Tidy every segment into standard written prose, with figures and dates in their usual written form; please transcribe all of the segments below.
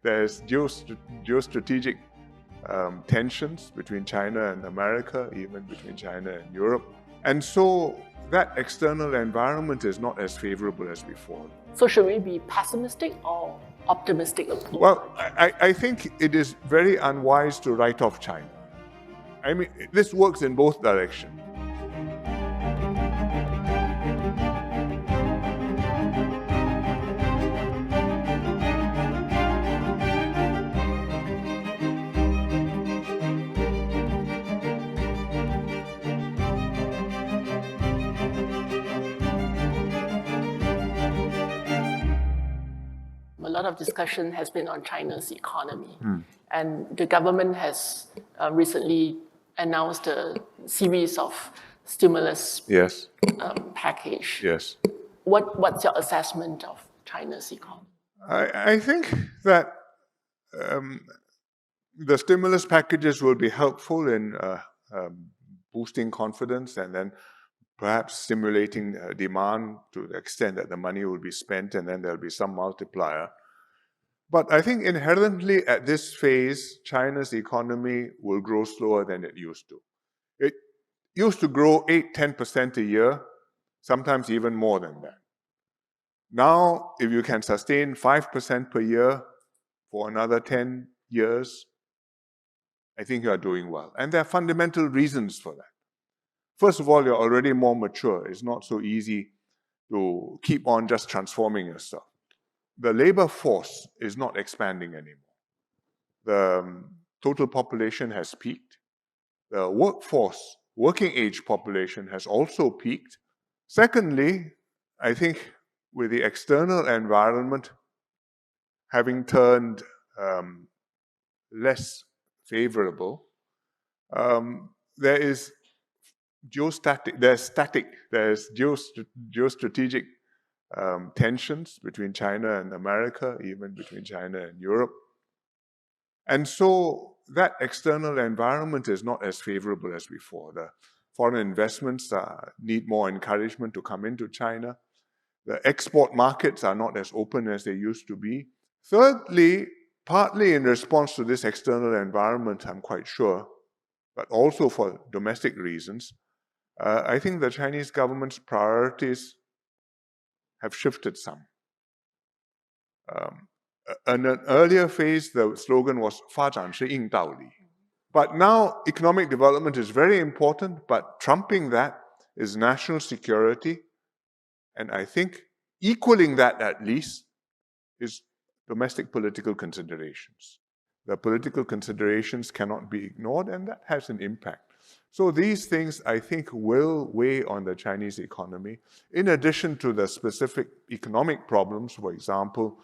There's geostrategic tensions between China and America, even between China and Europe. And so that external environment is not as favorable as before. So should we be pessimistic or optimistic? Well, I think it is very unwise to write off China. I mean, this works in both directions. A lot of discussion has been on China's economy. And the government has recently announced a series of stimulus package. Yes. What's your assessment of China's economy? I think that the stimulus packages will be helpful in boosting confidence and then perhaps stimulating demand to the extent that the money will be spent, and then there'll be some multiplier. But I think inherently at this phase, China's economy will grow slower than it used to. It used to grow 8-10% a year, sometimes even more than that. Now, if you can sustain 5% per year for another 10 years, I think you are doing well. And there are fundamental reasons for that. First of all, you're already more mature. It's not so easy to keep on just transforming yourself. The labor force is not expanding anymore. The total population has peaked. The workforce, working age population has also peaked. Secondly, I think with the external environment having turned less favorable, there is geostrategic tensions between China and America, even between China and Europe. And so that external environment is not as favorable as before. The foreign investments need more encouragement to come into China. The export markets are not as open as they used to be. Thirdly, partly in response to this external environment, I'm quite sure, but also for domestic reasons, I think the Chinese government's priorities have shifted some. In an earlier phase, the slogan was 发展是硬道理. But now economic development is very important, but trumping that is national security. And I think equaling that at least is domestic political considerations. The political considerations cannot be ignored, and that has an impact. So these things, I think, will weigh on the Chinese economy, in addition to the specific economic problems, for example,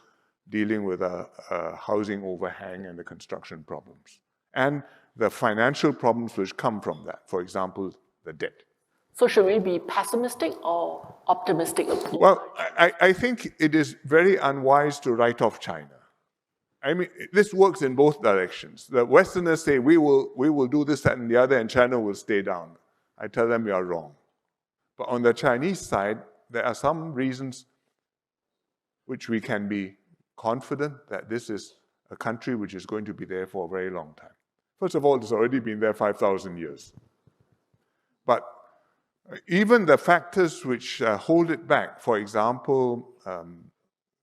dealing with a housing overhang and the construction problems, and the financial problems which come from that, for example, the debt. So should we be pessimistic or optimistic? Well, I think it is very unwise to write off China. I mean, this works in both directions. The Westerners say, we will do this, that, and the other, and China will stay down. I tell them you are wrong. But on the Chinese side, there are some reasons which we can be confident that this is a country which is going to be there for a very long time. First of all, it's already been there 5,000 years. But even the factors which hold it back, for example,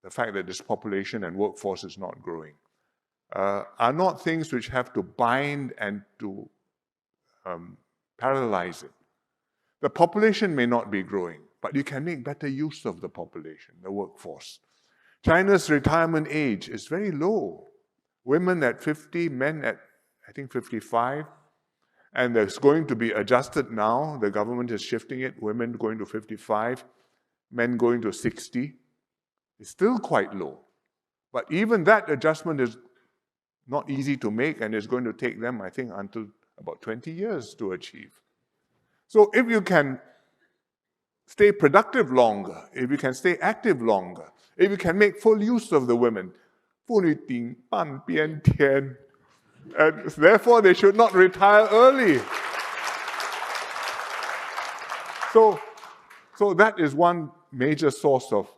the fact that this population and workforce is not growing, are not things which have to bind and to paralyze it. The population may not be growing, but you can make better use of the population, the workforce. China's retirement age is very low. Women at 50, men at, I think, 55. And it's going to be adjusted now. The government is shifting it. Women going to 55, men going to 60. It's still quite low. But even that adjustment is not easy to make, and it's going to take them, I think, until about 20 years to achieve. So if you can stay productive longer, if you can stay active longer, if you can make full use of the women, 妇女顶半边天, and therefore they should not retire early. So that is one major source of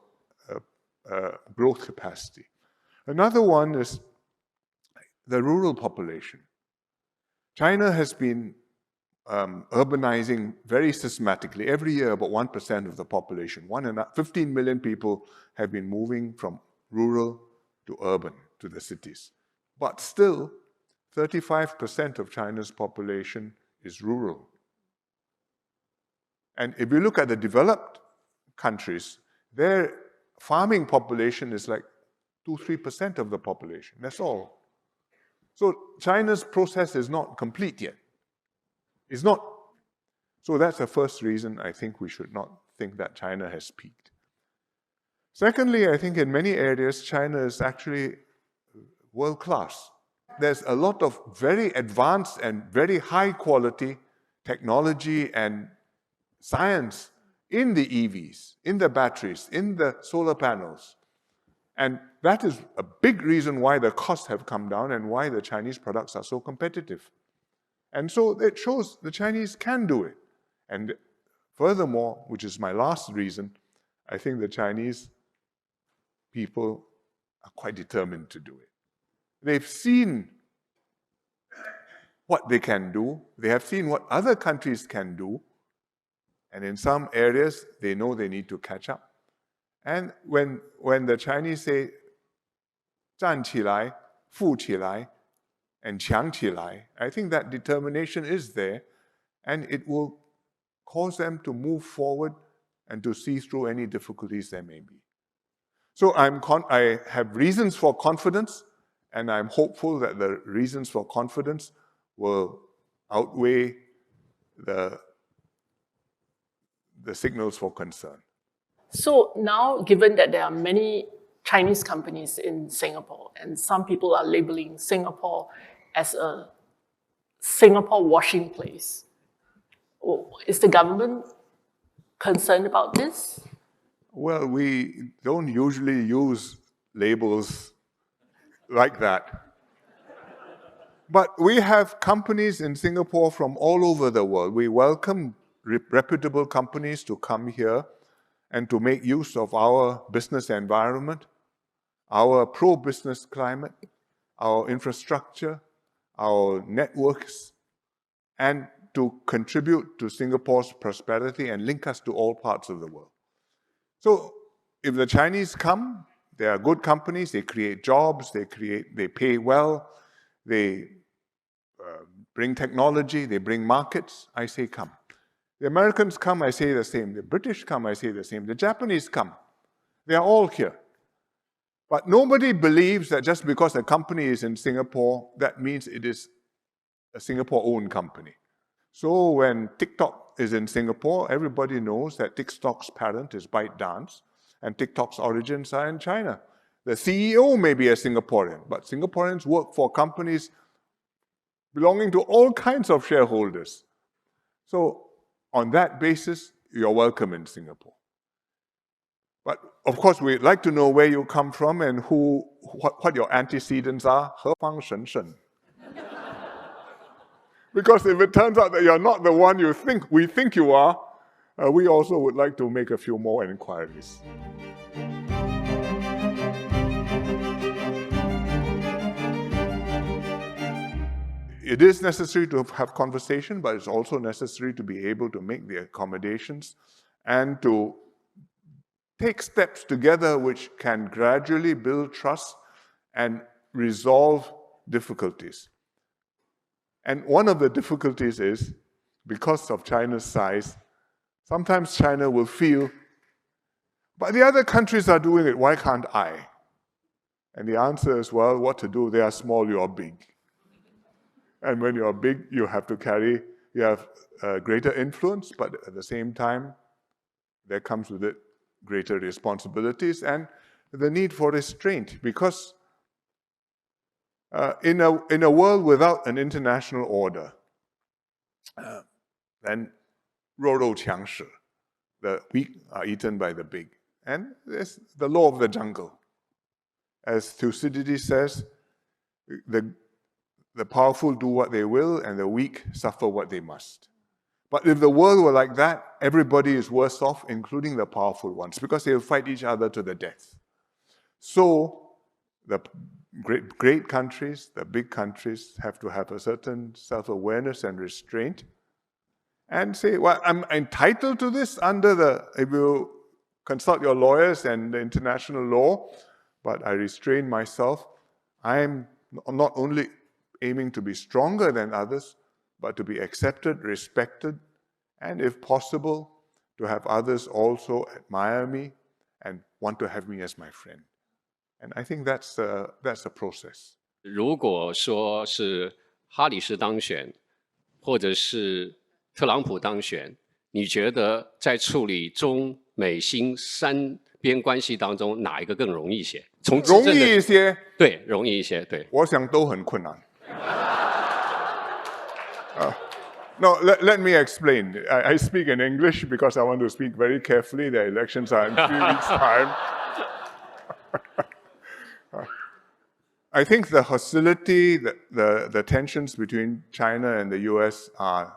growth capacity. Another one is the rural population. China has been urbanizing very systematically. Every year, about 1% of the population, 15 million people have been moving from rural to urban, to the cities. But still, 35% of China's population is rural. And if you look at the developed countries, their farming population is like 2-3% of the population. That's all. So China's process is not complete yet. It's not. So that's the first reason I think we should not think that China has peaked. Secondly, I think in many areas, China is actually world-class. There's a lot of very advanced and very high-quality technology and science in the EVs, in the batteries, in the solar panels. And that is a big reason why the costs have come down and why the Chinese products are so competitive. And so it shows the Chinese can do it. And furthermore, which is my last reason, I think the Chinese people are quite determined to do it. They've seen what they can do. They have seen what other countries can do. And in some areas, they know they need to catch up. And when the Chinese say 站起来, 富起来, and 强起来, I think that determination is there, and it will cause them to move forward and to see through any difficulties there may be. So I have reasons for confidence, and I'm hopeful that the reasons for confidence will outweigh the signals for concern. So now, given that there are many Chinese companies in Singapore, and some people are labeling Singapore as a Singapore washing place, is the government concerned about this? Well, we don't usually use labels like that. But we have companies in Singapore from all over the world. We welcome reputable companies to come here and to make use of our business environment, our pro-business climate, our infrastructure, our networks, and to contribute to Singapore's prosperity and link us to all parts of the world. So if the Chinese come, they are good companies, they create jobs, they pay well, they bring technology, they bring markets, I say come. The Americans come, I say the same. The British come, I say the same. The Japanese come. They are all here. But nobody believes that just because a company is in Singapore, that means it is a Singapore-owned company. So when TikTok is in Singapore, everybody knows that TikTok's parent is ByteDance, and TikTok's origins are in China. The CEO may be a Singaporean, but Singaporeans work for companies belonging to all kinds of shareholders. So on that basis, you're welcome in Singapore. But of course, we'd like to know where you come from and what your antecedents are. 何方神圣? Because if it turns out that you're not the one we think you are, we also would like to make a few more inquiries. It is necessary to have conversation, but it's also necessary to be able to make the accommodations and to take steps together which can gradually build trust and resolve difficulties. And one of the difficulties is, because of China's size, sometimes China will feel, but the other countries are doing it, why can't I? And the answer is, well, what to do? They are small, you are big. And when you are big, you have greater influence, but at the same time, there comes with it greater responsibilities and the need for restraint. Because in a world without an international order, then 弱肉强食, the weak are eaten by the big. And it's the law of the jungle. As Thucydides says, the powerful do what they will, and the weak suffer what they must. But if the world were like that, everybody is worse off, including the powerful ones, because they'll fight each other to the death. So the great countries, the big countries, have to have a certain self-awareness and restraint and say, well, I'm entitled to this if you consult your lawyers and the international law, but I restrain myself. I'm not only aiming to be stronger than others, but to be accepted, respected, and if possible, to have others also admire me and want to have me as my friend. And I think that's a process. 如果说是哈里斯当选，或者是特朗普当选，你觉得在处理中美新三边关系当中，哪一个更容易一些？容易一些，对，容易一些，对。我想都很困难。No, let me explain. I speak in English because I want to speak very carefully. The elections are in 3 weeks' time. I think the hostility, the tensions between China and the US are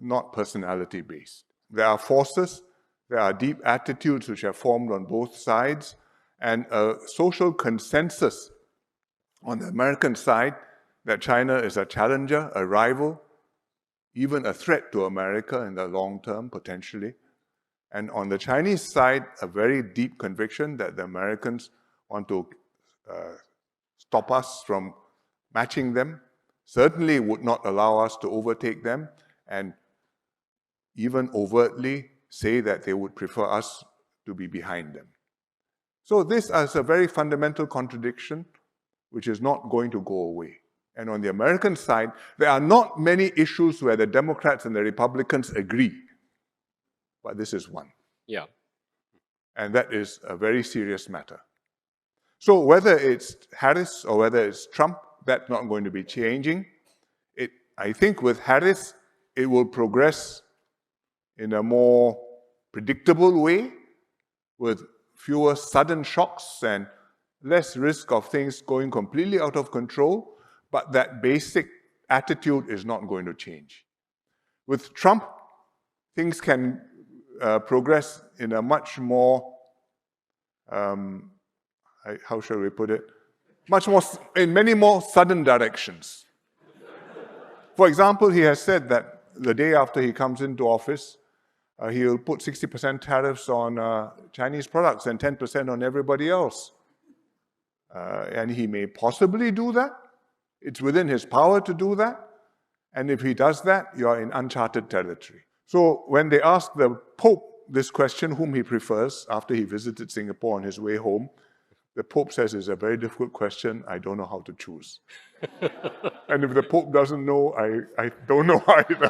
not personality-based. There are forces, there are deep attitudes which are formed on both sides, and a social consensus on the American side that China is a challenger, a rival, even a threat to America in the long term, potentially. And on the Chinese side, a very deep conviction that the Americans want to stop us from matching them, certainly would not allow us to overtake them, and even overtly say that they would prefer us to be behind them. So this is a very fundamental contradiction which is not going to go away. And on the American side, there are not many issues where the Democrats and the Republicans agree. But this is one. Yeah. And that is a very serious matter. So whether it's Harris or whether it's Trump, that's not going to be changing. I think with Harris, it will progress in a more predictable way with fewer sudden shocks and less risk of things going completely out of control. But that basic attitude is not going to change. With Trump, things can progress in a much more, how shall we put it? In many more sudden directions. For example, he has said that the day after he comes into office, he'll put 60% tariffs on Chinese products and 10% on everybody else. And he may possibly do that. It's within his power to do that. And if he does that, you're in uncharted territory. So when they ask the Pope this question, whom he prefers, after he visited Singapore on his way home, the Pope says it's a very difficult question. I don't know how to choose. And if the Pope doesn't know, I don't know either.